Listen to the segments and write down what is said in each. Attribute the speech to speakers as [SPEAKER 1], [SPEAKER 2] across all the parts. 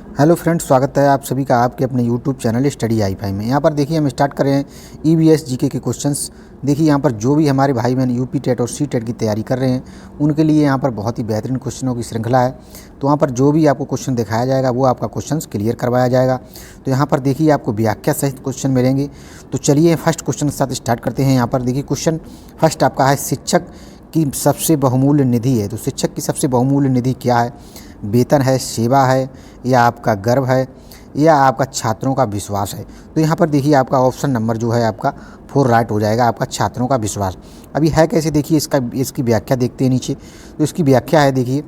[SPEAKER 1] Hello friends, स्वागत है आप सभी का आपके अपने यूट्यूब चैनल स्टडी आई5 में। यहाँ पर देखिए हम स्टार्ट कर रहे हैं ईवीएस जीके के क्वेश्चंस। देखिए यहाँ पर जो भी हमारे भाई बहन यूपी टेट और सी टेट की तैयारी कर रहे हैं उनके लिए यहाँ पर बहुत ही बेहतरीन क्वेश्चनों की श्रृंखला है। तो वहाँ पर जो भी आपको क्वेश्चन दिखाया जाएगा वो आपका क्वेश्चन क्लियर करवाया जाएगा। तो यहाँ पर देखिए आपको व्याख्या सहित क्वेश्चन मिलेंगे। तो चलिए फर्स्ट क्वेश्चन के साथ स्टार्ट करते हैं। यहाँ पर देखिए क्वेश्चन फर्स्ट आपका है, शिक्षक की सबसे बहुमूल्य निधि है। तो शिक्षक की सबसे बहुमूल्य निधि क्या है? वेतन है, सेवा है, या आपका गर्व है, या आपका छात्रों का विश्वास है। तो यहाँ पर देखिए आपका ऑप्शन नंबर जो है आपका 4 राइट हो जाएगा, आपका छात्रों का विश्वास। अभी है कैसे, देखिए इसकी व्याख्या देखते हैं नीचे। तो इसकी व्याख्या है, देखिए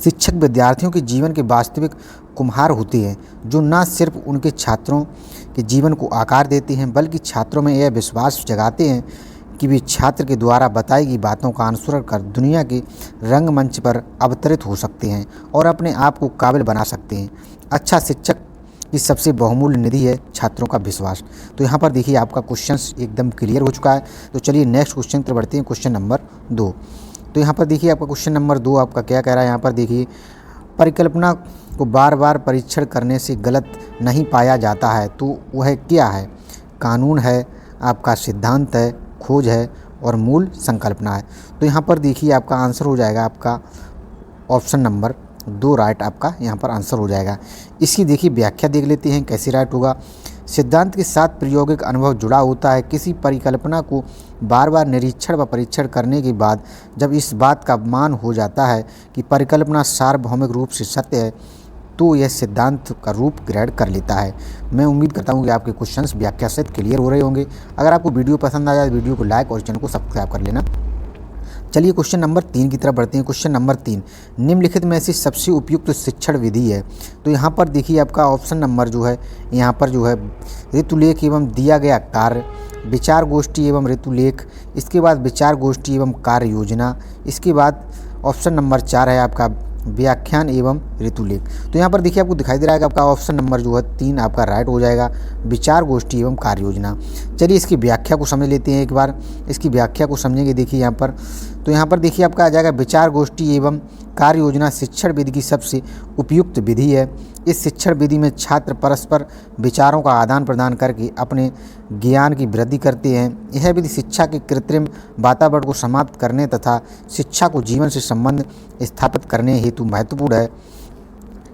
[SPEAKER 1] शिक्षक विद्यार्थियों के जीवन के वास्तविक कुम्हार होते हैं जो न सिर्फ उनके छात्रों के जीवन को आकार देते हैं बल्कि छात्रों में यह विश्वास जगाते हैं कि वे छात्र के द्वारा बताई गई बातों का अनुसरण कर दुनिया के रंगमंच पर अवतरित हो सकते हैं और अपने आप को काबिल बना सकते हैं। अच्छा शिक्षक की सबसे बहुमूल्य निधि है छात्रों का विश्वास। तो यहाँ पर देखिए आपका क्वेश्चन एकदम क्लियर हो चुका है। तो चलिए नेक्स्ट क्वेश्चन की तरफ बढ़ते हैं, क्वेश्चन नंबर 2। तो यहाँ पर देखिए आपका क्वेश्चन नंबर 2 आपका क्या कह रहा है। यहाँ पर देखिए परिकल्पना को बार बार परीक्षण करने से गलत नहीं पाया जाता है तो वह क्या है? कानून है, आपका सिद्धांत है, खोज है और मूल संकल्पना है। तो यहाँ पर देखिए आपका आंसर हो जाएगा आपका ऑप्शन नंबर 2 राइट, आपका यहाँ पर आंसर हो जाएगा। इसकी देखिए व्याख्या देख लेते हैं कैसे राइट होगा। सिद्धांत के साथ प्रायोगिक अनुभव जुड़ा होता है। किसी परिकल्पना को बार बार निरीक्षण व परीक्षण करने के बाद जब इस बात का मान हो जाता है कि परिकल्पना सार्वभौमिक रूप से सत्य है तो यह सिद्धांत का रूप ग्रहण कर लेता है। मैं उम्मीद करता हूँ कि आपके क्वेश्चंस व्याख्या सहित क्लियर हो रहे होंगे। अगर आपको वीडियो पसंद आ जाए तो वीडियो को लाइक और चैनल को सब्सक्राइब कर लेना। चलिए क्वेश्चन नंबर 3 की तरफ बढ़ते हैं। क्वेश्चन नंबर 3, निम्नलिखित में से सबसे उपयुक्त शिक्षण विधि है। तो यहाँ पर देखिए आपका ऑप्शन नंबर जो है यहाँ पर जो है ऋतुलेख एवं दिया गया कार्य, विचार गोष्ठी एवं ऋतुलेख, इसके बाद विचार गोष्ठी एवं कार्य योजना, इसके बाद ऑप्शन नंबर 4 है आपका व्याख्यान एवं ऋतुलेख। तो यहाँ पर देखिए आपको दिखाई दे रहा है कि आपका ऑप्शन नंबर जो है 3 आपका राइट हो जाएगा, विचार गोष्ठी एवं कार्य योजना। चलिए इसकी व्याख्या को समझ लेते हैं एक बार। इसकी व्याख्या को समझेंगे देखिए यहाँ पर। तो यहाँ पर देखिए आपका आ जाएगा विचार गोष्ठी एवं कार्य योजना शिक्षण विधि की सबसे उपयुक्त विधि है। इस शिक्षण विधि में छात्र परस्पर विचारों का आदान प्रदान करके अपने ज्ञान की वृद्धि करते हैं। यह विधि शिक्षा के कृत्रिम वातावरण को समाप्त करने तथा शिक्षा को जीवन से संबंध स्थापित करने हेतु महत्वपूर्ण है।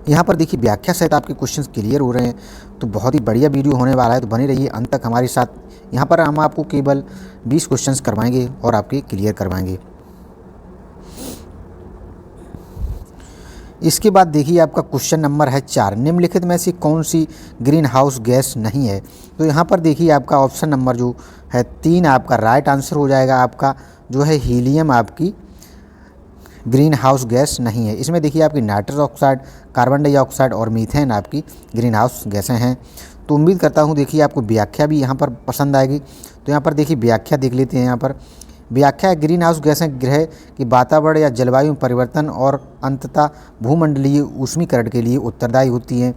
[SPEAKER 1] यहाँ पर देखिए व्याख्या सहित आपके क्वेश्चंस क्लियर हो रहे हैं। तो बहुत ही बढ़िया वीडियो होने वाला है, तो बने रहिए अंत तक हमारे साथ। यहाँ पर हम आपको केवल 20 क्वेश्चंस करवाएंगे और आपके क्लियर करवाएंगे। इसके बाद देखिए आपका क्वेश्चन नंबर है 4, निम्नलिखित में से कौन सी ग्रीन हाउस गैस नहीं है? तो यहाँ पर देखिए आपका ऑप्शन नंबर जो है 3 आपका राइट आंसर हो जाएगा। आपका जो है हीलियम आपकी ग्रीन हाउस गैस नहीं है। इसमें देखिए आपकी नाइट्रस ऑक्साइड, कार्बन डाइऑक्साइड और मीथेन आपकी ग्रीन हाउस गैसें हैं। तो उम्मीद करता हूँ देखिए आपको व्याख्या भी यहाँ पर पसंद आएगी। तो यहाँ पर देखिए व्याख्या देख लेते हैं। यहाँ पर व्याख्या है, ग्रीन हाउस गैसें ग्रह की वातावरण या जलवायु परिवर्तन और अंततः भूमंडलीय ऊष्मीकरण के लिए उत्तरदायी होती हैं।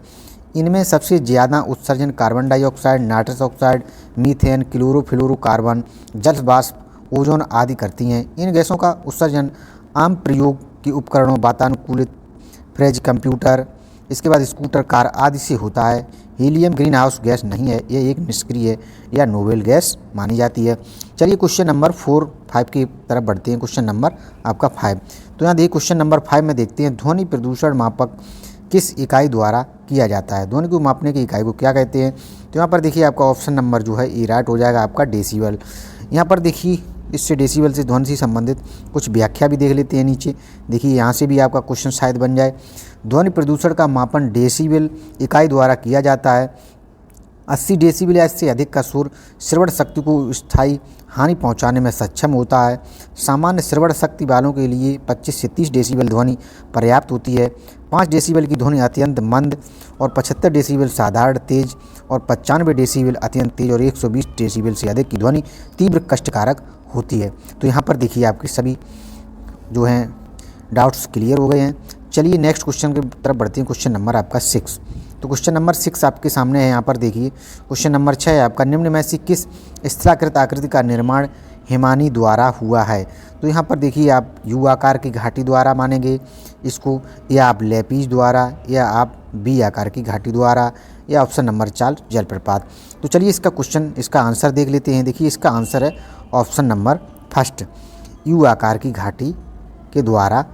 [SPEAKER 1] इनमें सबसे ज़्यादा उत्सर्जन carbon dioxide, nitrous oxide, methane, chlorofluorocarbon, जल वाष्प, ओजोन आदि करती हैं। इन गैसों का उत्सर्जन आम प्रयोग के उपकरणों, वातानुकूलित फ्रिज, कंप्यूटर, इसके बाद स्कूटर, कार आदि से होता है। हीलियम ग्रीन हाउस गैस नहीं है, यह एक निष्क्रिय या नोबेल गैस मानी जाती है। चलिए क्वेश्चन नंबर 5 की तरफ बढ़ते हैं। क्वेश्चन नंबर आपका 5। तो यहाँ देखिए क्वेश्चन नंबर 5 में देखते हैं, ध्वनि प्रदूषण मापक किस इकाई द्वारा किया जाता है? ध्वनि को मापने की इकाई को क्या कहते हैं? तो यहाँ पर देखिए आपका ऑप्शन नंबर जो है ए राइट हो जाएगा, आपका डेसीबल। यहाँ पर देखिए इससे डेसीबल से ध्वनि से संबंधित कुछ व्याख्या भी देख लेते हैं नीचे। देखिए यहाँ से भी आपका क्वेश्चन शायद बन जाए। ध्वनि प्रदूषण का मापन डेसीबल इकाई द्वारा किया जाता है। 80 डेसीबल या इससे अधिक का शोर श्रवण शक्ति को स्थायी हानि पहुंचाने में सक्षम होता है। सामान्य श्रवण शक्ति वालों के लिए 25 से 30 डेसीबल ध्वनि पर्याप्त होती है। 5 डेसीबल की ध्वनि अत्यंत मंद और 75 डेसीबल साधारण तेज और 95 डेसीबल अत्यंत तेज और 120 डेसीबल से अधिक की ध्वनि तीव्र कष्टकारक होती है। तो यहाँ पर देखिए आपके सभी जो हैं डाउट्स क्लियर हो गए हैं। चलिए नेक्स्ट क्वेश्चन की तरफ बढ़ते हैं। क्वेश्चन नंबर आपका 6। तो क्वेश्चन नंबर 6 आपके सामने है। यहाँ पर देखिए क्वेश्चन नंबर 6 है आपका, निम्न में से किस स्थलाकृत आकृति का निर्माण हिमानी द्वारा हुआ है? तो यहाँ पर देखिए आप यू आकार की घाटी द्वारा मानेंगे इसको, या आप लेपीज द्वारा, या आप बी आकार की घाटी द्वारा, या ऑप्शन नंबर 4 जलप्रपात। तो चलिए इसका आंसर देख लेते हैं। देखिए इसका आंसर है ऑप्शन नंबर फर्स्ट, यू आकार की घाटी के द्वारा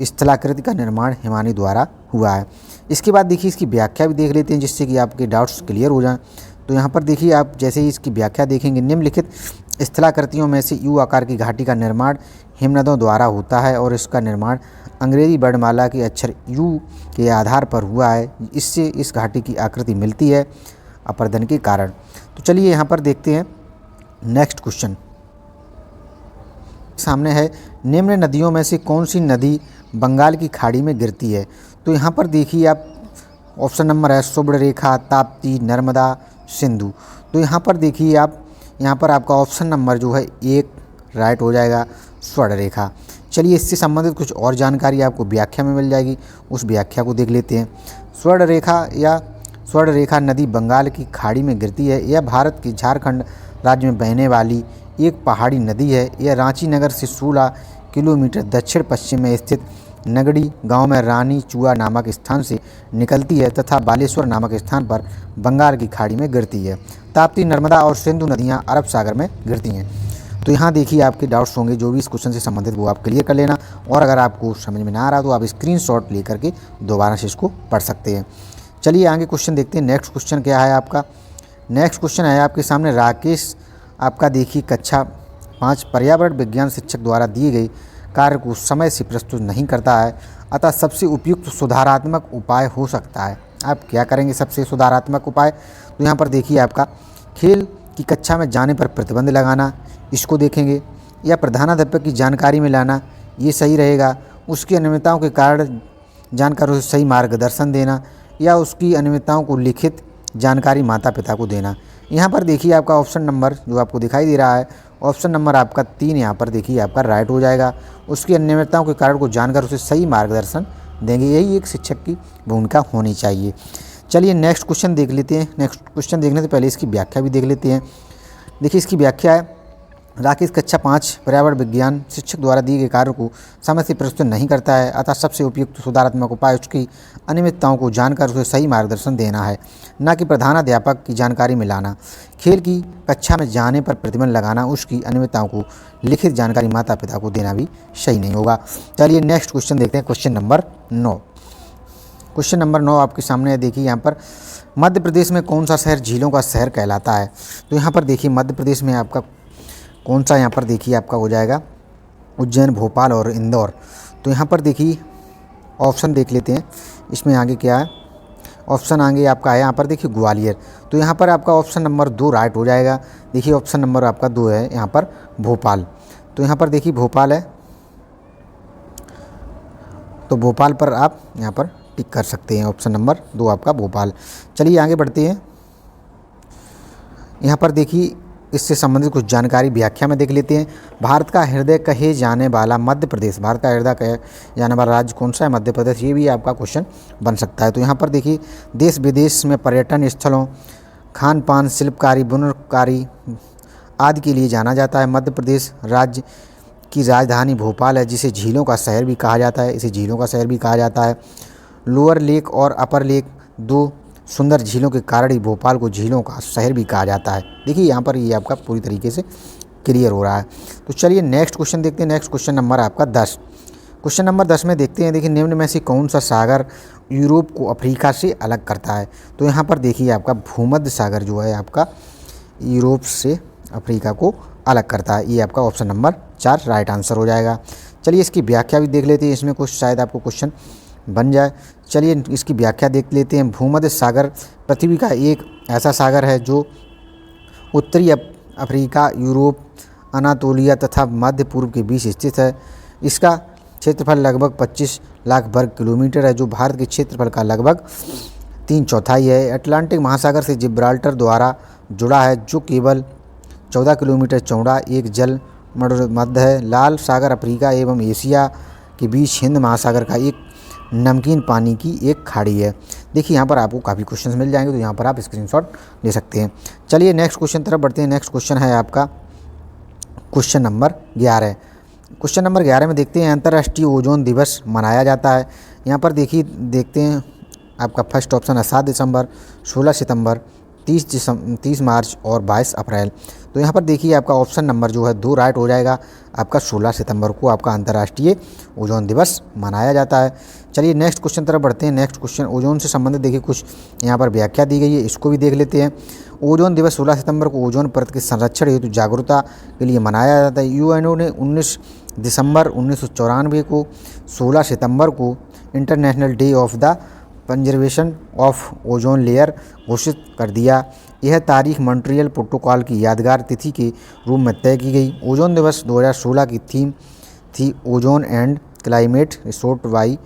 [SPEAKER 1] स्थलाकृति का निर्माण हिमानी द्वारा हुआ है। इसके बाद देखिए इसकी व्याख्या भी देख लेते हैं, जिससे कि आपके डाउट्स क्लियर हो जाएं। तो यहाँ पर देखिए आप जैसे ही इसकी व्याख्या देखेंगे, निम्नलिखित स्थलाकृतियों में से यू आकार की घाटी का निर्माण हिमनदों द्वारा होता है और इसका निर्माण अंग्रेजी वर्णमाला के अक्षर यू के आधार पर हुआ है। इससे इस घाटी की आकृति मिलती है अपरदन के कारण। तो चलिए यहाँ पर देखते हैं नेक्स्ट क्वेश्चन। सामने है, निम्न नदियों में से कौन सी नदी बंगाल की खाड़ी में गिरती है। तो यहाँ पर देखिए आप ऑप्शन नंबर है सुवर्णरेखा, ताप्ती, नर्मदा, सिंधु। तो यहाँ पर देखिए आप यहाँ पर आपका ऑप्शन नंबर जो है 1 राइट हो जाएगा, स्वर्णरेखा। चलिए इससे संबंधित कुछ और जानकारी आपको व्याख्या में मिल जाएगी, उस व्याख्या को देख लेते हैं। स्वर्णरेखा नदी बंगाल की खाड़ी में गिरती है। यह भारत के झारखंड राज्य में बहने वाली एक पहाड़ी नदी है। यह रांची नगर से 16 किलोमीटर दक्षिण पश्चिम में स्थित नगड़ी गांव में रानी चुआ नामक स्थान से निकलती है तथा बालेश्वर नामक स्थान पर बंगाल की खाड़ी में गिरती है। ताप्ती, नर्मदा और सिंधु नदियां अरब सागर में गिरती हैं। तो यहाँ देखिए आपके डाउट्स होंगे जो भी इस क्वेश्चन से संबंधित वो आप क्लियर कर लेना, और अगर आपको समझ में ना आ रहा तो आप स्क्रीनशॉट लेकर के दोबारा से इसको पढ़ सकते हैं। चलिए आगे क्वेश्चन देखते हैं। नेक्स्ट क्वेश्चन क्या है आपका? नेक्स्ट क्वेश्चन है आपके सामने, राकेश आपका देखिए कक्षा 5 पर्यावरण विज्ञान शिक्षक द्वारा दिए गए कार्य को समय से प्रस्तुत नहीं करता है, अतः सबसे उपयुक्त सुधारात्मक उपाय हो सकता है। आप क्या करेंगे सबसे सुधारात्मक उपाय? तो यहाँ पर देखिए आपका खेल की कक्षा में जाने पर प्रतिबंध लगाना, इसको देखेंगे, या प्रधानाध्यापक की जानकारी में लाना, ये सही रहेगा। उसकी अनियमितताओं के कारण जानकर उसे सही मार्गदर्शन देना, या उसकी अनियमितताओं को लिखित जानकारी माता पिता को देना। यहाँ पर देखिए आपका ऑप्शन नंबर जो आपको दिखाई दे रहा है, ऑप्शन नंबर आपका 3 यहाँ पर देखिए आपका राइट हो जाएगा। उसकी अनियमितताओं के कारण को जानकर उसे सही मार्गदर्शन देंगे, यही एक शिक्षक की भूमिका होनी चाहिए। चलिए नेक्स्ट क्वेश्चन देख लेते हैं। नेक्स्ट क्वेश्चन देखने से पहले इसकी व्याख्या भी देख लेते हैं। देखिए इसकी व्याख्या है, राकेश कक्षा 5 पर्यावरण विज्ञान शिक्षक द्वारा दिए गए कार्य को समय से प्रस्तुत नहीं करता है, अतः सबसे उपयुक्त सुधारात्मक उपाय उसकी अनियमितताओं को जानकर उसे सही मार्गदर्शन देना है, न कि प्रधानाध्यापक की जानकारी में लाना। खेल की कक्षा में जाने पर प्रतिबंध लगाना, उसकी अनियमितताओं को लिखित जानकारी माता पिता को देना भी सही नहीं होगा। चलिए नेक्स्ट क्वेश्चन देखते हैं, क्वेश्चन नंबर 9। क्वेश्चन नंबर 9 आपके सामने है। देखिए यहाँ पर मध्य प्रदेश में कौन सा शहर झीलों का शहर कहलाता है। तो यहाँ पर देखिए मध्य प्रदेश में आपका कौन सा, यहाँ पर देखिए आपका हो जाएगा उज्जैन, भोपाल और इंदौर। तो यहाँ पर देखिए ऑप्शन देख लेते हैं, इसमें आगे क्या है। ऑप्शन आगे आपका है यहाँ पर देखिए ग्वालियर। तो यहाँ पर आपका ऑप्शन नंबर 2 राइट हो जाएगा। देखिए ऑप्शन नंबर आपका 2 है यहाँ पर भोपाल। तो यहाँ पर देखिए भोपाल है, तो भोपाल पर आप यहाँ पर टिक कर सकते हैं। ऑप्शन नंबर 2 आपका भोपाल। चलिए आगे बढ़ते हैं। यहाँ पर देखिए इससे संबंधित कुछ जानकारी व्याख्या में देख लेते हैं। भारत का हृदय कहे जाने वाला मध्य प्रदेश, भारत का हृदय कहे जाने वाला राज्य कौन सा है? मध्य प्रदेश। ये भी आपका क्वेश्चन बन सकता है। तो यहाँ पर देखिए देश विदेश में पर्यटन स्थलों, खान पान, शिल्पकारी, बुनकारी आदि के लिए जाना जाता है। मध्य प्रदेश राज्य की राजधानी भोपाल है, जिसे झीलों का शहर भी कहा जाता है। इसे झीलों का शहर भी कहा जाता है। लोअर लेक और अपर लेक, 2 सुंदर झीलों के कारण ही भोपाल को झीलों का शहर भी कहा जाता है। देखिए यहाँ पर ये आपका पूरी तरीके से क्लियर हो रहा है। तो चलिए नेक्स्ट क्वेश्चन देखते हैं। नेक्स्ट क्वेश्चन नंबर आपका 10। क्वेश्चन नंबर 10 में देखते हैं, देखिए निम्न में से कौन सा सागर यूरोप को अफ्रीका से अलग करता है। तो यहाँ पर देखिए आपका भूमध्य सागर जो है आपका यूरोप से अफ्रीका को अलग करता है। ये आपका ऑप्शन नंबर 4 राइट आंसर हो जाएगा। चलिए इसकी व्याख्या भी देख लेते हैं, इसमें कुछ शायद आपको क्वेश्चन बन जाए। चलिए इसकी व्याख्या देख लेते हैं। भूमध्य सागर पृथ्वी का एक ऐसा सागर है जो उत्तरी अफ्रीका, यूरोप, अनातोलिया तथा मध्य पूर्व के बीच स्थित है। इसका क्षेत्रफल लगभग 25 लाख वर्ग किलोमीटर है, जो भारत के क्षेत्रफल का लगभग 3/4 है। अटलांटिक महासागर से जिब्राल्टर द्वारा जुड़ा है, जो केवल 14 किलोमीटर चौड़ा एक जल मध्य है। लाल सागर अफ्रीका एवं एशिया के बीच हिंद महासागर का एक नमकीन पानी की एक खाड़ी है। देखिए यहाँ पर आपको काफ़ी क्वेश्चंस मिल जाएंगे, तो यहाँ पर आप स्क्रीनशॉट ले सकते हैं। चलिए नेक्स्ट क्वेश्चन तरफ बढ़ते हैं। नेक्स्ट क्वेश्चन है आपका क्वेश्चन नंबर 11। क्वेश्चन नंबर 11 में देखते हैं, अंतर्राष्ट्रीय ओजोन दिवस मनाया जाता है। यहाँ पर देखिए देखते हैं आपका फर्स्ट ऑप्शन है 7 दिसंबर, 16 सितंबर, 30 मार्च और 22 अप्रैल। तो यहाँ पर देखिए आपका ऑप्शन नंबर जो है 2 राइट हो जाएगा। आपका 16 सितंबर को आपका अंतर्राष्ट्रीय ओजोन दिवस मनाया जाता है। चलिए नेक्स्ट क्वेश्चन तरफ बढ़ते हैं। नेक्स्ट क्वेश्चन ओजोन से संबंधित देखिए कुछ यहाँ पर व्याख्या दी गई है, इसको भी देख लेते हैं। ओजोन दिवस 16 सितंबर को ओजोन परत के संरक्षण हेतु जागरूकता के लिए मनाया जाता है। यूएनओ ने 19 दिसंबर 1994 को 16 सितंबर को international day of the conservation of ozone layer घोषित कर दिया। यह तारीख मॉन्ट्रियल प्रोटोकॉल की यादगार तिथि के रूप में तय की गई। ओजोन दिवस 2016 की थीम थी ozone and climate restored by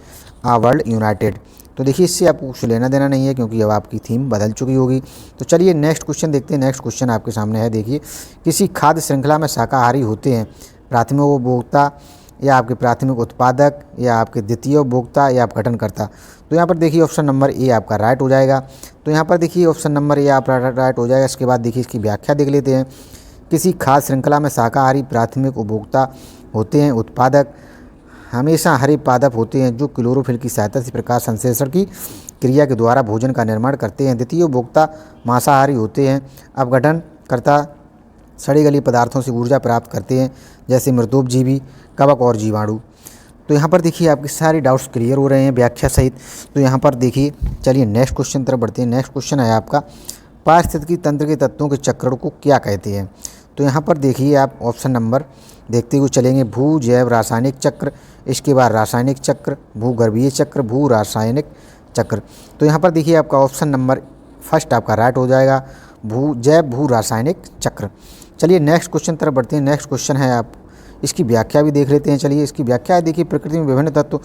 [SPEAKER 1] a world united. तो देखिए इससे आपको कुछ लेना देना नहीं है क्योंकि अब आपकी थीम बदल चुकी होगी। तो चलिए नेक्स्ट क्वेश्चन देखते हैं। नेक्स्ट क्वेश्चन आपके सामने है, देखिए किसी खाद्य श्रृंखला में शाकाहारी होते हैं प्राथमिक उपभोक्ता या आपके प्राथमिक उत्पादक या आपके द्वितीय उपभोक्ता या आप गठनकर्ता। तो यहाँ पर देखिए ऑप्शन नंबर ए आपका राइट हो जाएगा। तो यहाँ पर देखिए ऑप्शन नंबर ए आप राइट हो जाएगा। इसके बाद देखिए इसकी व्याख्या देख लेते हैं। किसी खाद्य श्रृंखला में शाकाहारी प्राथमिक उपभोक्ता होते हैं उत्पादक हमेशा हरे पादप होते हैं जो क्लोरोफिल की सहायता से प्रकाश संश्लेषण की क्रिया के द्वारा भोजन का निर्माण करते हैं। द्वितीय उपभोक्ता मांसाहारी होते हैं अपघटनकर्ता सड़ी गली पदार्थों से ऊर्जा प्राप्त करते हैं जैसे मृतोपजीवी कवक और जीवाणु। तो यहाँ पर देखिए आपके सारे डाउट्स क्लियर हो रहे हैं व्याख्या सहित। तो यहाँ पर देखिए चलिए नेक्स्ट क्वेश्चन तरफ बढ़ते हैं। नेक्स्ट क्वेश्चन है आपका पारिस्थितिकी तंत्र के तत्वों के चक्रण को क्या कहते हैं। तो यहाँ पर देखिए आप ऑप्शन नंबर देखते हुए चलेंगे। भू जैव रासायनिक चक्र, इसके बाद रासायनिक चक्र, भूगर्भीय चक्र, भू रासायनिक चक्र। तो यहाँ पर देखिए आपका ऑप्शन नंबर फर्स्ट आपका राइट हो जाएगा, भू रासायनिक चक्र। चलिए नेक्स्ट क्वेश्चन तरफ बढ़ते हैं। नेक्स्ट क्वेश्चन है आप इसकी व्याख्या भी देख लेते हैं। चलिए इसकी व्याख्या है, देखिए प्रकृति में विभिन्न तत्व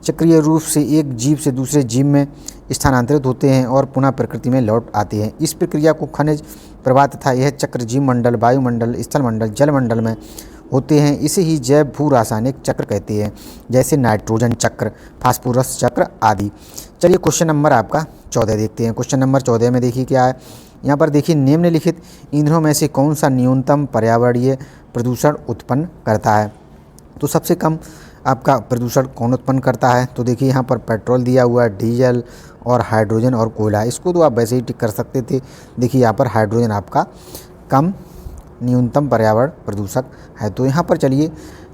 [SPEAKER 1] चक्रीय रूप से एक जीव से दूसरे जीव में स्थानांतरित होते हैं और पुनः प्रकृति में लौट आते हैं। इस प्रक्रिया को खनिज प्रवाह तथा यह चक्र जीव मंडल, वायुमंडल, स्थल मंडल, जल मंडल में होते हैं। इसे ही जैव भू रासायनिक चक्र कहते हैं जैसे नाइट्रोजन चक्र, फास्फोरस चक्र आदि। चलिए क्वेश्चन नंबर आपका 14 देखते हैं। क्वेश्चन नंबर 14 में देखिए क्या है। यहाँ पर देखिए निम्नलिखित ईंधनों में से कौन सा न्यूनतम पर्यावरणीय प्रदूषण उत्पन्न करता है। तो सबसे कम आपका प्रदूषण कौन उत्पन्न करता है। तो देखिए यहाँ पर पेट्रोल दिया हुआ है, डीजल और हाइड्रोजन और कोयला। इसको तो आप वैसे ही टिक कर सकते थे। देखिए यहाँ पर हाइड्रोजन आपका कम न्यूनतम पर्यावरण प्रदूषक है। तो यहाँ पर चलिए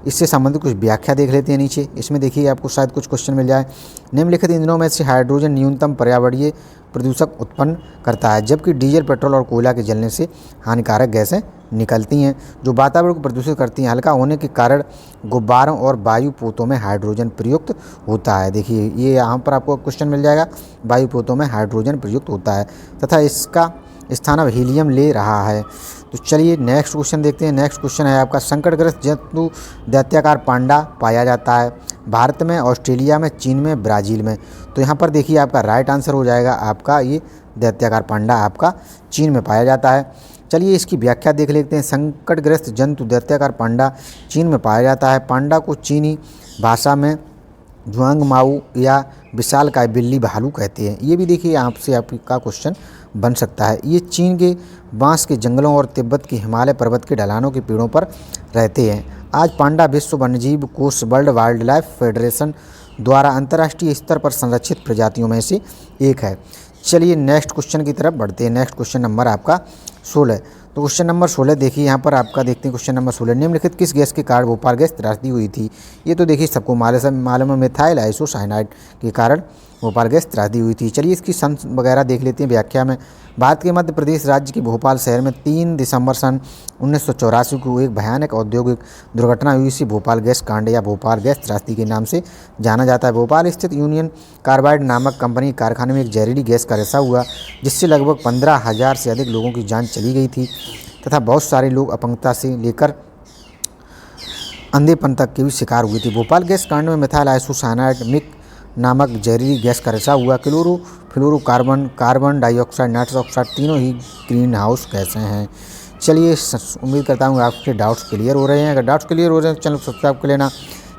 [SPEAKER 1] इससे संबंधित कुछ व्याख्या देख लेते हैं नीचे। इसमें देखिए आपको शायद कुछ क्वेश्चन मिल जाए। निम्नलिखित ईंधनों में से हाइड्रोजन न्यूनतम पर्यावरणीय प्रदूषक उत्पन्न करता है जबकि डीजल, पेट्रोल और कोयला के जलने से हानिकारक गैसें निकलती हैं जो वातावरण को प्रदूषित करती हैं। हल्का होने के कारण गुब्बारों और वायु पोतों में हाइड्रोजन प्रयुक्त होता है। देखिए ये यहाँ पर आपको क्वेश्चन मिल जाएगा, वायु पोतों में हाइड्रोजन प्रयुक्त होता है तथा इसका स्थान अब हीलियम ले रहा है। तो चलिए नेक्स्ट क्वेश्चन देखते हैं। नेक्स्ट क्वेश्चन है आपका संकटग्रस्त जंतु दैत्याकार पांडा पाया जाता है भारत में, ऑस्ट्रेलिया में, चीन में, ब्राज़ील में। तो यहाँ पर देखिए आपका राइट आंसर हो जाएगा आपका ये दैत्याकार पांडा आपका चीन में पाया जाता है। चलिए इसकी व्याख्या देख लेते हैं। संकटग्रस्त जंतु दैत्याकार पांडा चीन में पाया जाता है। पांडा को चीनी भाषा में जुआंग माऊ या विशालकाय बिल्ली भालू कहते हैं। ये भी देखिए आपसे आपका क्वेश्चन बन सकता है। ये चीन के बांस के जंगलों और तिब्बत के हिमालय पर्वत के ढलानों के पेड़ों पर रहते हैं। आज पांडा विश्व वन्यजीव कोष वर्ल्ड वाइल्ड लाइफ फेडरेशन द्वारा अंतर्राष्ट्रीय स्तर पर संरक्षित प्रजातियों में से एक है। चलिए नेक्स्ट क्वेश्चन की तरफ बढ़ते हैं। नेक्स्ट क्वेश्चन नंबर आपका 16। तो क्वेश्चन नंबर 16 देखिए यहाँ पर आपका देखते हैं। क्वेश्चन नंबर 16 निम्नलिखित किस गैस के कारण भोपाल गैस त्रासदी हुई थी। ये तो देखिए सबको मालूम है, मिथाइल आइसोसाइनाइड के कारण भोपाल गैस त्रासदी हुई थी। चलिए इसकी सन वगैरह देख लेते हैं व्याख्या में। भारत के मध्य प्रदेश राज्य के भोपाल शहर में 3 दिसंबर सन 1984 को एक भयानक औद्योगिक दुर्घटना हुई। इसे भोपाल गैस कांड या भोपाल गैस त्रासदी के नाम से जाना जाता है। भोपाल स्थित यूनियन कार्बाइड नामक कंपनी कारखाने में एक जहरीली गैस का रिसाव हुआ जिससे लगभग 15,000 से अधिक लोगों की जान चली गई थी तथा बहुत सारे लोग अपंगता से लेकर अंधेपन तक के भी शिकार हुए थे। भोपाल गैस कांड में मिथाइल आइसोसाइनाइड मिक नामक जहरीली गैस का रिसाव हुआ। Chlorofluorocarbon, carbon dioxide, nitrous oxide तीनों ही ग्रीन हाउस गैसें हैं। चलिए उम्मीद करता हूँ आपके डाउट्स क्लियर हो रहे हैं। अगर डाउट्स क्लियर हो रहे हैं तो चैनल को सब्सक्राइब कर लेना।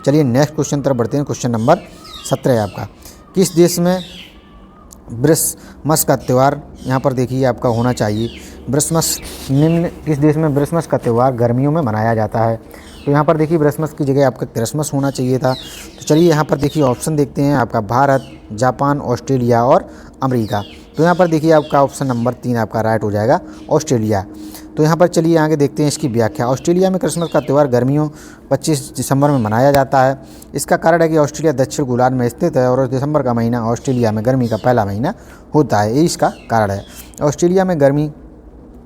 [SPEAKER 1] चलिए नेक्स्ट क्वेश्चन तरफ बढ़ते हैं। क्वेश्चन नंबर 17 है आपका। किस देश में क्रिसमस का त्यौहार यहाँ पर देखिए आपका होना चाहिए। किस देश में क्रिसमस का त्यौहार गर्मियों में मनाया जाता है। तो यहाँ पर देखिए क्रिसमस की जगह आपका क्रिसमस होना चाहिए था। तो चलिए यहाँ पर देखिए ऑप्शन देखते हैं आपका भारत, जापान, ऑस्ट्रेलिया और अमेरिका। तो यहाँ पर देखिए आपका ऑप्शन नंबर 3 आपका राइट हो जाएगा, ऑस्ट्रेलिया। तो यहाँ पर चलिए आगे देखते हैं इसकी व्याख्या। ऑस्ट्रेलिया में क्रिसमस का त्यौहार गर्मियों 25 दिसंबर में मनाया जाता है। इसका कारण है कि ऑस्ट्रेलिया दक्षिण गोलार्ध में स्थित है और दिसंबर का महीना ऑस्ट्रेलिया में गर्मी का पहला महीना होता है, ये इसका कारण है। ऑस्ट्रेलिया में गर्मी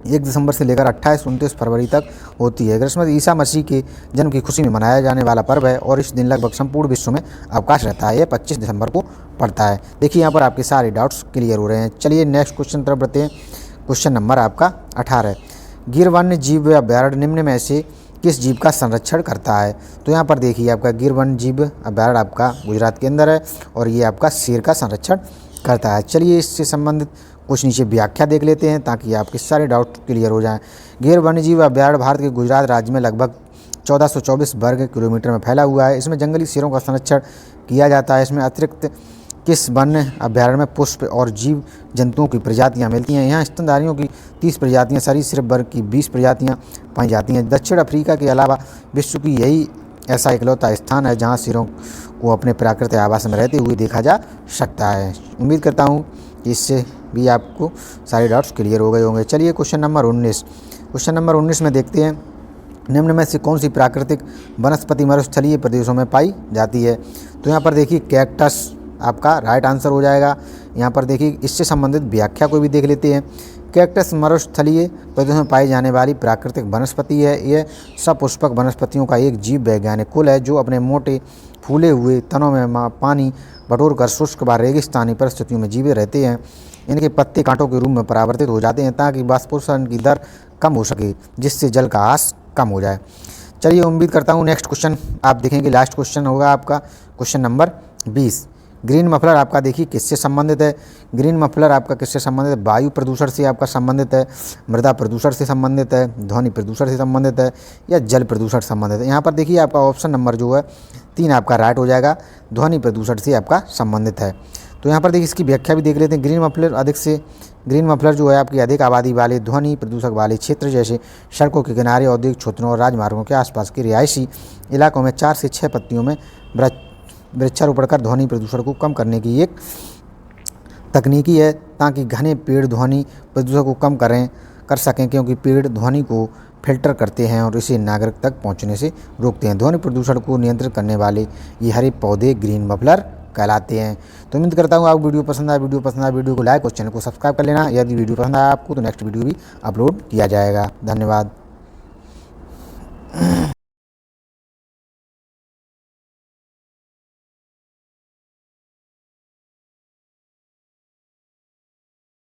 [SPEAKER 1] 1 दिसंबर से लेकर 28-29 फरवरी तक होती है। क्रिसमस ईसा मसीह के जन्म की खुशी में मनाया जाने वाला पर्व है और इस दिन लगभग संपूर्ण विश्व में अवकाश रहता है। यह 25 दिसंबर को पड़ता है। देखिए यहाँ पर आपके सारे डाउट्स क्लियर हो रहे हैं। चलिए नेक्स्ट क्वेश्चन तरफ बढ़ते हैं। क्वेश्चन नंबर आपका 18। गिर वन्य जीव अभयारण्य निम्न में से किस जीव का संरक्षण करता है? तो यहाँ पर देखिए आपका गिर वन्य जीव अभयारण्य आपका गुजरात के अंदर है और ये आपका शेर का संरक्षण करता है। चलिए इससे संबंधित कुछ नीचे व्याख्या देख लेते हैं ताकि आपके सारे डाउट क्लियर हो जाएं। गिर वन्यजीव अभयारण्य भारत के गुजरात राज्य में लगभग 1424 वर्ग किलोमीटर में फैला हुआ है। इसमें जंगली शेरों का संरक्षण किया जाता है। इसमें अतिरिक्त किस वन्य अभयारण्य में पुष्प और जीव जंतुओं की प्रजातियां मिलती हैं। यहाँ स्तनधारियों की 30 प्रजातियाँ, सरीसृप वर्ग की 20 प्रजातियाँ पाई जाती हैं। दक्षिण अफ्रीका के अलावा विश्व की यही ऐसा इकलौता स्थान है जहाँ शेरों को अपने प्राकृतिक आवास में रहते हुए देखा जा सकता है। उम्मीद करता हूँ कि इससे भी आपको सारे डाउट्स क्लियर हो गए होंगे। चलिए क्वेश्चन नंबर 19। क्वेश्चन नंबर 19 में देखते हैं निम्न में से कौन सी प्राकृतिक वनस्पति मरुस्थलीय प्रदेशों में पाई जाती है? तो यहाँ पर देखिए कैक्टस आपका राइट आंसर हो जाएगा। यहाँ पर देखिए इससे संबंधित व्याख्या को भी देख लेते हैं। कैक्टस मरुस्थलीय प्रदेशों में पाई जाने वाली प्राकृतिक वनस्पति है। यह सपुष्पक वनस्पतियों का एक जीव वैज्ञानिक कुल है जो अपने मोटे फूले हुए तनों में पानी बटोरकर शुष्क व रेगिस्तानी परिस्थितियों में जीवित रहते हैं। इनके पत्ते कांटों के रूप में परावर्तित हो जाते हैं ताकि वाष्पोत्सर्जन की दर कम हो सके, जिससे जल का आस कम हो जाए। चलिए उम्मीद करता हूँ नेक्स्ट क्वेश्चन आप देखेंगे। लास्ट क्वेश्चन होगा आपका क्वेश्चन नंबर 20। ग्रीन मफलर आपका देखिए किससे संबंधित है? ग्रीन मफलर आपका किससे संबंधित है? वायु प्रदूषण से आपका संबंधित है, मृदा प्रदूषण से संबंधित है, ध्वनि प्रदूषण से संबंधित है या जल प्रदूषण से संबंधित है? यहाँ पर देखिए आपका ऑप्शन नंबर जो है 3 आपका राइट हो जाएगा, ध्वनि प्रदूषण से आपका संबंधित है। तो यहाँ पर देखिए इसकी व्याख्या भी देख लेते हैं। ग्रीन मफलर जो है आपकी अधिक आबादी वाले ध्वनि प्रदूषक वाले क्षेत्र जैसे सड़कों के किनारे, औद्योगिक क्षेत्रों और राजमार्गों के आसपास के रिहायशी इलाकों में 4 से 6 पत्तियों में वृक्षारोपण कर ध्वनि प्रदूषण को कम करने की एक तकनीकी है ताकि घने पेड़ ध्वनि प्रदूषण को कम कर सकें, क्योंकि पेड़ ध्वनि को फिल्टर करते हैं और इसे नागरिक तक पहुंचने से रोकते हैं। ध्वनि प्रदूषण को नियंत्रित करने वाले ये हरे पौधे ग्रीन मफलर कहलाते हैं। तो उम्मीद करता हूँ आपको वीडियो पसंद आया। वीडियो को लाइक और चैनल को सब्सक्राइब कर लेना। यदि वीडियो पसंद आया आपको तो नेक्स्ट वीडियो भी अपलोड किया जाएगा। धन्यवाद।